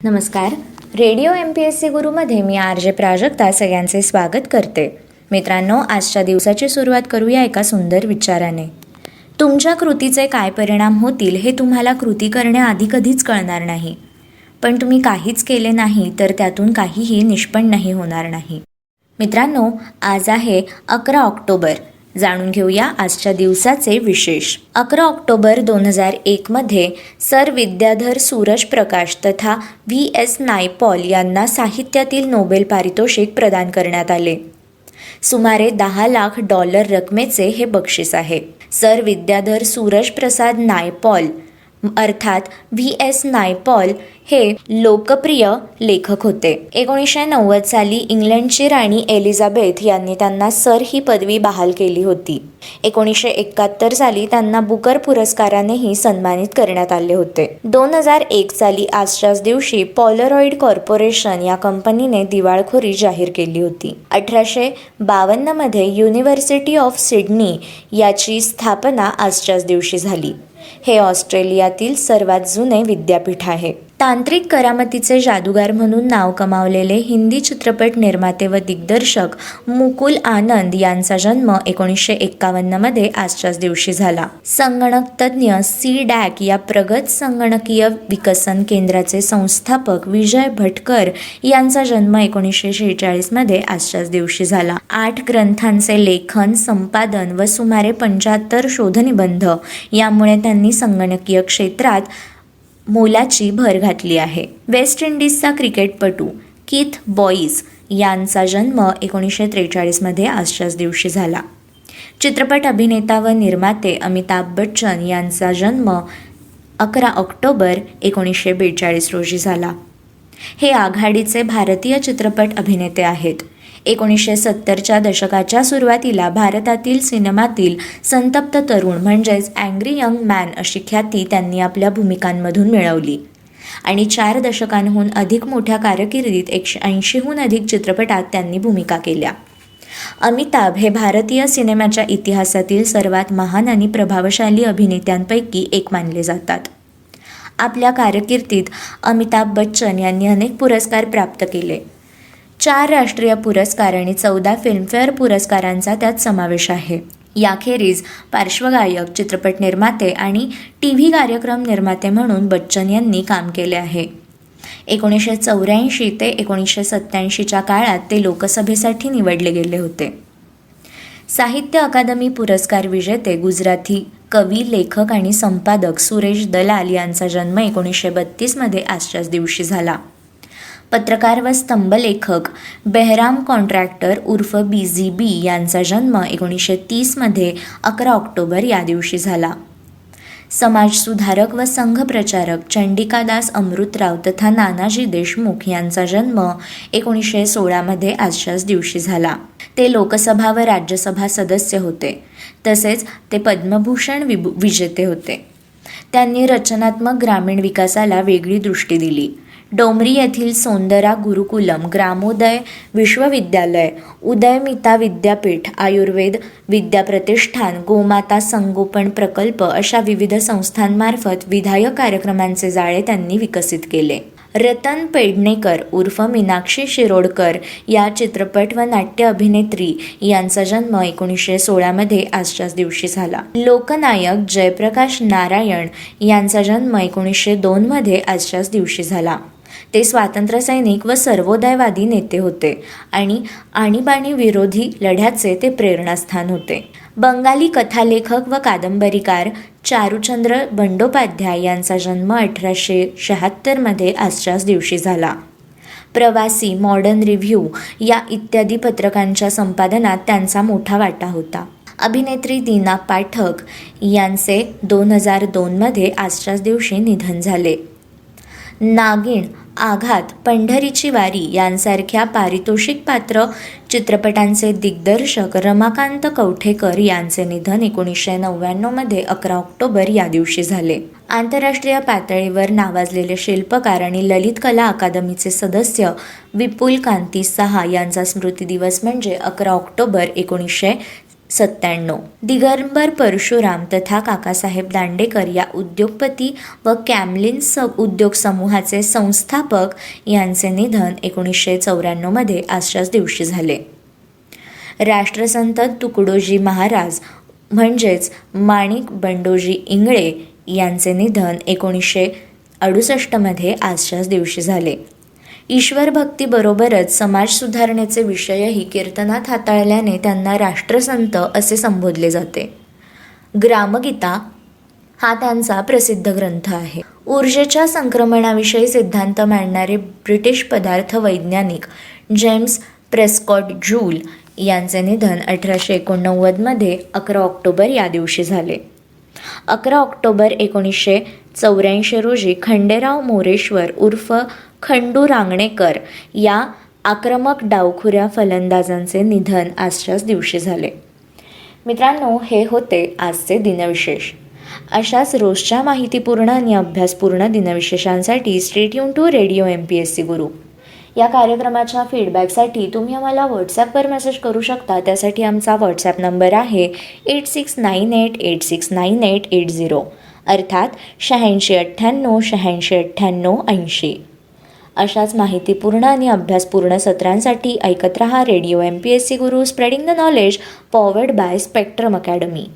नमस्कार. Radio MPSC गुरुमध्ये मी RJ Prajakta सगळ्यांचे स्वागत करते. मित्रांनो, आजच्या दिवसाची सुरुवात करूया एका सुंदर विचाराने. तुमच्या कृतीचे काय परिणाम होतील हे तुम्हाला कृती करण्याआधी कधीच कळणार नाही, पण तुम्ही काहीच केले नाही तर त्यातून काहीही निष्पन्न होणार नाही. मित्रांनो, आज आहे 11 ऑक्टोबर. जाणून घेऊया आजच्या दिवसाचे विशेष. 11 ऑक्टोबर 2001 मध्ये सर विद्याधर सूरज प्रकाश तथा VS नायपॉल यांना साहित्यातील नोबेल पारितोषिक प्रदान करण्यात आले. सुमारे $10 लाख रकमेचे हे बक्षीस आहे. सर विद्याधर सूरज प्रसाद नायपॉल अर्थात VS नायपॉल हे लोकप्रिय लेखक होते. 1990 साली इंग्लंडची राणी एलिझाबेथ यांनी त्यांना सर ही पदवी बहाल केली होती. 1971 साली त्यांना बुकर पुरस्कारानेही सन्मानित करण्यात आले होते. 2001 साली आजच्याच दिवशी पॉलरॉइड कॉर्पोरेशन या कंपनीने दिवाळखोरी जाहीर केली होती. 1852 मध्ये युनिव्हर्सिटी ऑफ सिडनी याची स्थापना आजच्याच दिवशी झाली. हे ऑस्ट्रेलियातील सर्वात जुने विद्यापीठ आहे. तांत्रिक करामतीचे जादूगार म्हणून नाव कमावलेले हिंदी चित्रपट निर्माते व दिग्दर्शक मुकुल आनंद यांचा जन्म 1951 मध्ये आजच्याच दिवशी झाला. संगणक तज्ज्ञ CDAC या प्रगत संगणकीय विकसन केंद्राचे संस्थापक विजय भटकर यांचा जन्म 1946 मध्ये आजच्याच दिवशी झाला. 8 ग्रंथांचे लेखन, संपादन व सुमारे 75 शोधनिबंध यामुळे त्यांनी संगणकीय क्षेत्रात मोलाची भर घातली आहे. वेस्ट इंडिजचा क्रिकेटपटू कीथ बॉईज यांचा जन्म 1943 मध्ये आजच्याच दिवशी झाला. चित्रपट अभिनेता व निर्माते अमिताभ बच्चन यांचा जन्म 11 ऑक्टोबर 1942 रोजी झाला. हे आघाडीचे भारतीय चित्रपट अभिनेते आहेत. 1970च्या दशकाच्या सुरुवातीला भारतातील सिनेमातील संतप्त तरुण म्हणजेच अँग्री यंग मॅन अशी ख्याती त्यांनी आपल्या भूमिकांमधून मिळवली आणि 4 दशकांहून अधिक मोठ्या कारकिर्दीत 180हून अधिक चित्रपटात त्यांनी भूमिका केल्या. अमिताभ हे भारतीय सिनेमाच्या इतिहासातील सर्वात महान आणि प्रभावशाली अभिनेत्यांपैकी एक मानले जातात. आपल्या कारकिर्दीत अमिताभ बच्चन यांनी अनेक पुरस्कार प्राप्त केले. 4 राष्ट्रीय पुरस्कार आणि 14 फिल्मफेअर पुरस्कारांचा त्यात समावेश आहे. याखेरीज पार्श्वगायक, चित्रपट निर्माते आणि TV कार्यक्रम निर्माते म्हणून बच्चन यांनी काम केले आहे. 1984 ते 1987च्या काळात ते लोकसभेसाठी निवडले गेले होते. साहित्य अकादमी पुरस्कार विजेते गुजराती कवी, लेखक आणि संपादक सुरेश दलाल यांचा जन्म 1932 मध्ये आजच्याच दिवशी झाला. पत्रकार व स्तंभलेखक बेहराम कॉन्ट्रॅक्टर उर्फ BGB यांचा जन्म 1930 मध्ये 11 ऑक्टोबर या दिवशी झाला. समाजसुधारक व संघप्रचारक चंडिकादास अमृतराव तथा नानाजी देशमुख यांचा जन्म 1916 मध्ये आजच्याच दिवशी झाला. ते लोकसभा व राज्यसभा सदस्य होते. तसेच ते पद्मभूषण विजेते होते. त्यांनी रचनात्मक ग्रामीण विकासाला वेगळी दृष्टी दिली. डोंबरी येथील सौंदरा गुरुकुलम, ग्रामोदय विश्वविद्यालय, उदयमिता विद्यापीठ, आयुर्वेद विद्याप्रतिष्ठान, गोमाता संगोपन प्रकल्प अशा विविध संस्थांमार्फत विधायक कार्यक्रमांचे जाळे त्यांनी विकसित केले. रतन पेडणेकर उर्फ मीनाक्षी शिरोडकर या चित्रपट व नाट्य अभिनेत्री यांचा जन्म 1916 मध्ये आजच्याच दिवशी झाला. लोकनायक जयप्रकाश नारायण यांचा जन्म 1902 मध्ये आजच्याच दिवशी झाला. ते स्वातंत्र्यसैनिक व सर्वोदयवादी नेते होते आणि आणीबाणी विरोधी लढ्याचे ते प्रेरणास्थान होते. बंगाली कथालेखक व कादंबरीकार चारुचंद्र बंडोपाध्याय यांचा जन्म 1876 मध्ये आजच्याच दिवशी झाला. प्रवासी, मॉडर्न रिव्ह्यू या इत्यादी पत्रकांच्या संपादनात त्यांचा मोठा वाटा होता. अभिनेत्री दीना पाठक यांचे 2002 मध्ये आजच्याच दिवशी निधन झाले. नागिण, आघात, पंढरीची वारी यांसारख्या पारितोषिक पात्र चित्रपटांचे दिग्दर्शक रमाकांत कवठेकर यांचे निधन 1999 मध्ये 11 ऑक्टोबर या दिवशी झाले. आंतरराष्ट्रीय पातळीवर नावाजलेले शिल्पकार आणि ललित कला अकादमीचे सदस्य विपुल कांती साहा यांचा स्मृती दिवस म्हणजे 11 ऑक्टोबर 19 97. दिगंबर परशुराम तथा काकासाहेब दांडेकर या उद्योगपती व कॅमलिन उद्योग समूहाचे संस्थापक यांचे निधन 1994 मध्ये आजच्याच दिवशी झाले. राष्ट्रसंत तुकडोजी महाराज म्हणजेच माणिक बंडोजी इंगळे यांचे निधन 1968 मध्ये आजच्याच दिवशी झाले. ईश्वर भक्तीबरोबरच समाज सुधारणेचे विषयही कीर्तनात हाताळल्याने त्यांना राष्ट्रसंत असे संबोधले जाते. ग्रामगीता हा त्यांचा प्रसिद्ध ग्रंथ आहे. ऊर्जेच्या संक्रमणाविषयी सिद्धांत मांडणारे ब्रिटिश पदार्थ वैज्ञानिक जेम्स प्रेस्कॉट जूल यांचे निधन 1889 मध्ये 11 ऑक्टोबर या दिवशी झाले. 11 ऑक्टोबर 1984 रोजी खंडेराव मोरेश्वर उर्फ खंडू रांगणेकर या आक्रमक डावखुऱ्या फलंदाजांचे निधन आजच्याच दिवशी झाले. मित्रांनो, हे होते आजचे दिनविशेष. अशाच रोजच्या माहितीपूर्ण आणि अभ्यासपूर्ण दिनविशेषांसाठी stay tune to radio MPSC Guru. या कार्यक्रमाच्या फीडबॅकसाठी तुम्ही आम्हाला व्हॉट्सॲपवर मेसेज करू शकता. त्यासाठी आमचा व्हॉट्सॲप नंबर आहे 8698869880 अर्थात 8698869880. अशाच माहितीपूर्ण आणि अभ्यासपूर्ण सत्रांसाठी ऐकत रहा radio MPSC Guru, spreading the knowledge, powered by spectrum academy.